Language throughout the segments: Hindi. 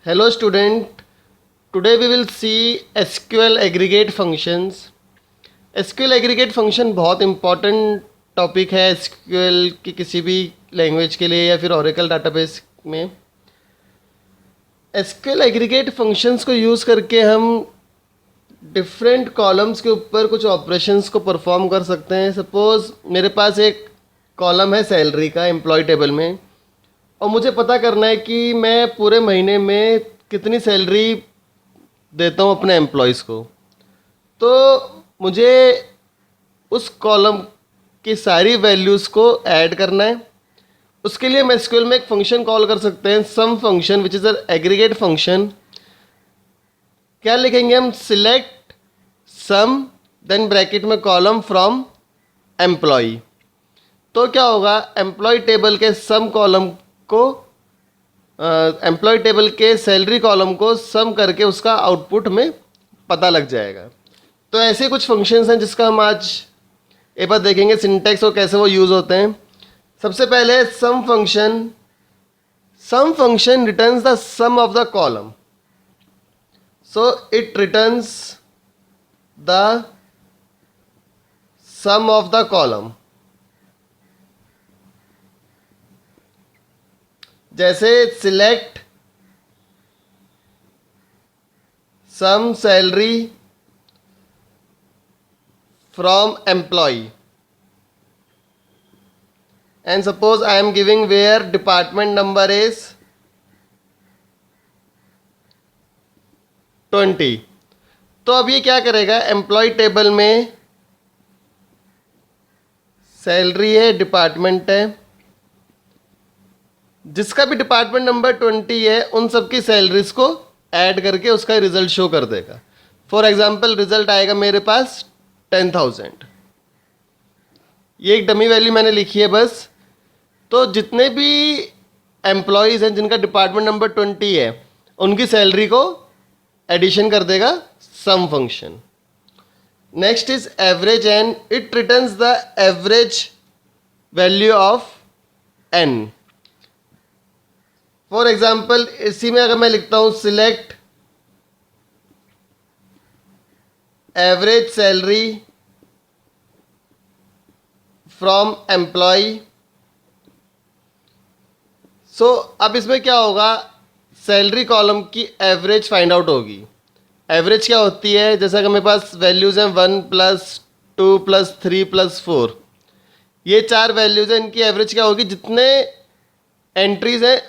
Hello student, today we will see SQL aggregate functions. SQL aggregate function बहुत important टॉपिक है SQL की किसी भी लैंग्वेज के लिए या फिर Oracle database में. SQL aggregate functions को यूज़ करके हम डिफरेंट कॉलम्स के ऊपर कुछ ऑपरेशंस को परफॉर्म कर सकते हैं. सपोज़ मेरे पास एक कॉलम है सैलरी का एम्प्लॉय टेबल में, और मुझे पता करना है कि मैं पूरे महीने में कितनी सैलरी देता हूँ अपने एम्प्लॉयज़ को. तो मुझे उस कॉलम की सारी वैल्यूज़ को ऐड करना है. उसके लिए मैं एसक्यूएल में एक फंक्शन कॉल कर सकते हैं, sum function which is a aggregate function. क्या लिखेंगे हम? सिलेक्ट सम देन ब्रैकेट में कॉलम फ्रॉम एम्प्लॉय. तो क्या होगा, एम्प्लॉय टेबल के सम कॉलम को एम्प्लॉय टेबल के सैलरी कॉलम को सम करके उसका आउटपुट में पता लग जाएगा. तो ऐसे कुछ फंक्शंस हैं जिसका हम आज एक बार देखेंगे सिंटैक्स और कैसे वो यूज़ होते हैं. सबसे पहले sum function returns the sum of the column. So it returns the sum of the column. जैसे select sum salary from employee, and suppose I am giving where department number is 20. तो अब ये क्या करेगा, एम्प्लॉय टेबल में सैलरी है, डिपार्टमेंट है, जिसका भी डिपार्टमेंट नंबर 20 है उन सबकी सैलरीज को ऐड करके उसका रिजल्ट शो कर देगा. फॉर एग्जांपल रिजल्ट आएगा मेरे पास 10,000. ये एक डमी वैल्यू मैंने लिखी है बस. तो जितने भी एम्प्लॉयज़ हैं जिनका डिपार्टमेंट नंबर 20 है उनकी सैलरी को एडिशन कर देगा sum function. Next is average n. It returns the average value of n. For example इसी में अगर मैं लिखता हूँ select average salary from employee. So अब इसमें क्या होगा, सैलरी कॉलम की एवरेज फाइंड आउट होगी. एवरेज क्या होती है, जैसा कि मेरे पास वैल्यूज़ हैं 1 + 2 + 3 + 4. ये 4 वैल्यूज़ हैं, इनकी एवरेज क्या होगी, जितने एंट्रीज़ हैं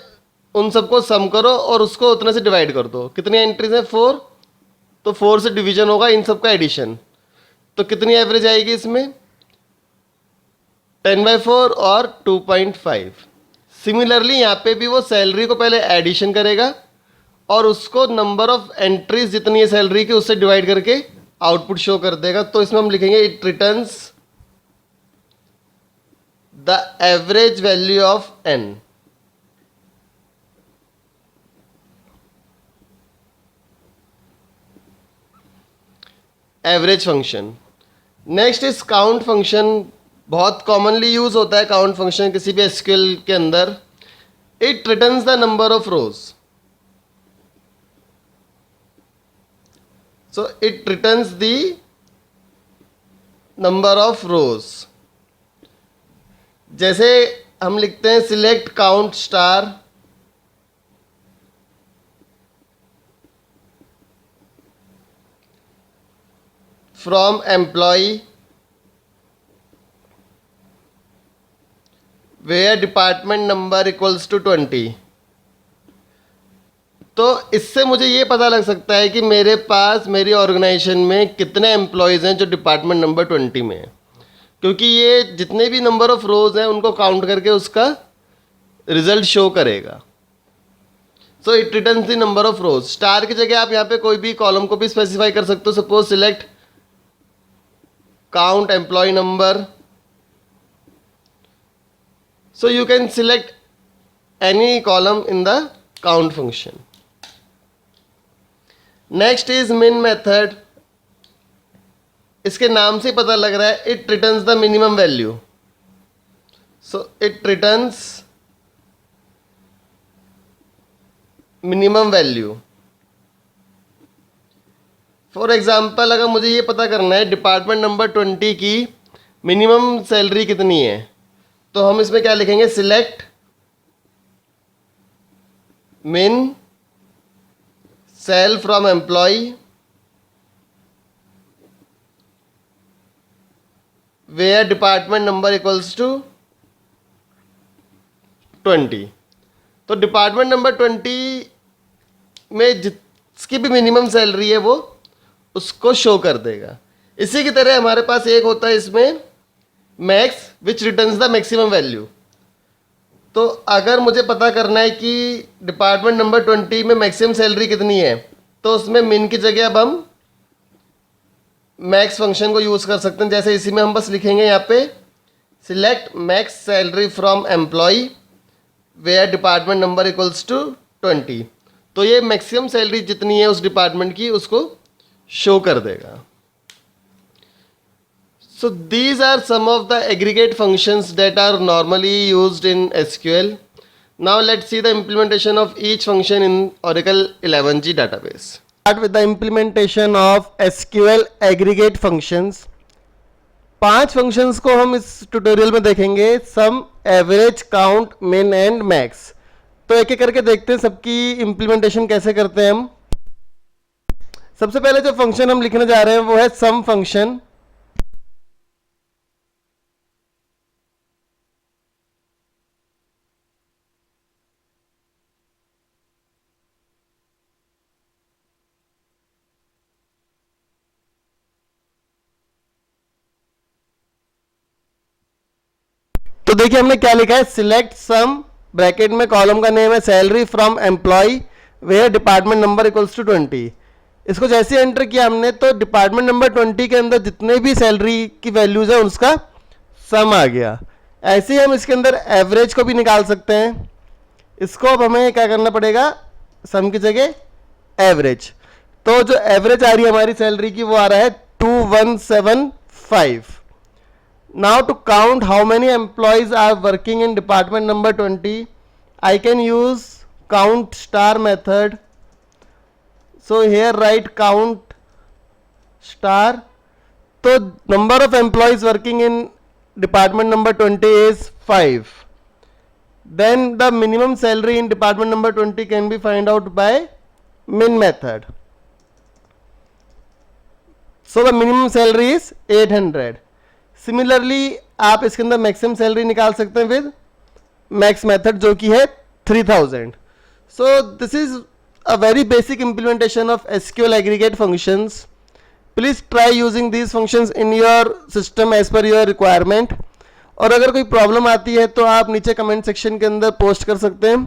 उन सबको सम करो और उसको उतने से डिवाइड कर दो. कितनी एंट्रीज़ हैं? 4. तो 4 से डिवीजन होगा इन सबका एडिशन. तो कितनी एवरेज आएगी इसमें? 10/4 और 2.5. सिमिलरली यहाँ पे भी वो सैलरी को पहले एडिशन करेगा और उसको नंबर ऑफ एंट्रीज जितनी है सैलरी की उससे डिवाइड करके आउटपुट शो कर देगा. तो इसमें हम लिखेंगे it returns the average value of N. Average function. Next is count function. बहुत कॉमनली यूज होता है काउंट फंक्शन किसी भी एसक्यूएल के अंदर. It returns the number of rows. So it returns the number of rows. जैसे हम लिखते हैं select count star from employee where department number equals to 20. तो इससे मुझे ये पता लग सकता है कि मेरे पास मेरी ऑर्गेनाइजेशन में कितने एम्प्लॉयज़ हैं जो डिपार्टमेंट नंबर 20 में है, क्योंकि ये जितने भी नंबर ऑफ रोज हैं उनको काउंट करके उसका रिजल्ट शो करेगा. सो it returns the number of rose. Star की जगह आप यहाँ पे कोई भी कॉलम को भी स्पेसिफाई कर सकते हो. Suppose select count employee number. So you can select any column in the count function. Next is min method. इसके नाम से पता लग रहा है it returns the minimum value. So it returns minimum value. For example अगर मुझे ये पता करना है डिपार्टमेंट नंबर 20 की मिनिमम सैलरी कितनी है, तो हम इसमें क्या लिखेंगे, select min sal from employee where department number equals to 20। तो डिपार्टमेंट नंबर 20 में जिसकी भी मिनिमम सैलरी है वो उसको शो कर देगा। इसी की तरह हमारे पास एक होता है इसमें max which returns the maximum value. तो अगर मुझे पता करना है कि डिपार्टमेंट नंबर 20 में मैक्सिमम सैलरी कितनी है, तो उसमें मिन की जगह अब हम मैक्स फंक्शन को यूज़ कर सकते हैं। जैसे इसी में हम बस लिखेंगे यहाँ पे select max salary from employee where department number equals to 20। तो ये मैक्सिमम सैलरी जितनी है उस डिपार्टमेंट की उसको शो कर देगा। So these are some of the aggregate functions that are normally used in SQL. Now let's see the implementation of each function in Oracle 11g database. Start with the implementation of SQL aggregate functions. 5 functions को हम इस ट्यूटोरियल में देखेंगे, सम, एवरेज, काउंट, मिन एंड मैक्स। तो एक एक करके देखते हैं सबकी इंप्लीमेंटेशन कैसे करते हैं हम। सबसे पहले जो फंक्शन हम लिखने जा रहे हैं वो है सम फंक्शन। तो देखिए हमने क्या लिखा है, सिलेक्ट सम, ब्रैकेट में कॉलम का नेम है salary from employee where department number equals to 20। इसको जैसे एंटर किया हमने तो डिपार्टमेंट नंबर 20 के अंदर जितने भी सैलरी की वैल्यूज है उसका सम आ गया। ऐसे ही हम इसके अंदर एवरेज को भी निकाल सकते हैं। इसको अब हमें क्या करना पड़ेगा, सम की जगह एवरेज। तो जो एवरेज आ रही है हमारी सैलरी की वो आ रहा है 2175। Now to count how many employees are working in department number 20, I can use count star method. So here write count star. So number of employees working in department number 20 is 5. Then the minimum salary in department number 20 can be find out by min method. So the minimum salary is 800. Similarly आप इसके अंदर मैक्सिमम सैलरी निकाल सकते हैं विद मैक्स मेथड जो कि है 3000। So this is a very basic implementation of SQL aggregate functions. Please try using these functions in your system as per your requirement. और अगर कोई प्रॉब्लम आती है तो आप नीचे कमेंट सेक्शन के अंदर पोस्ट कर सकते हैं।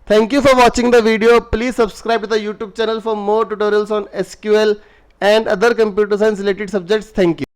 Thank you for watching the video. Please subscribe to the YouTube channel for more tutorials on SQL and other computer science related subjects. Thank you.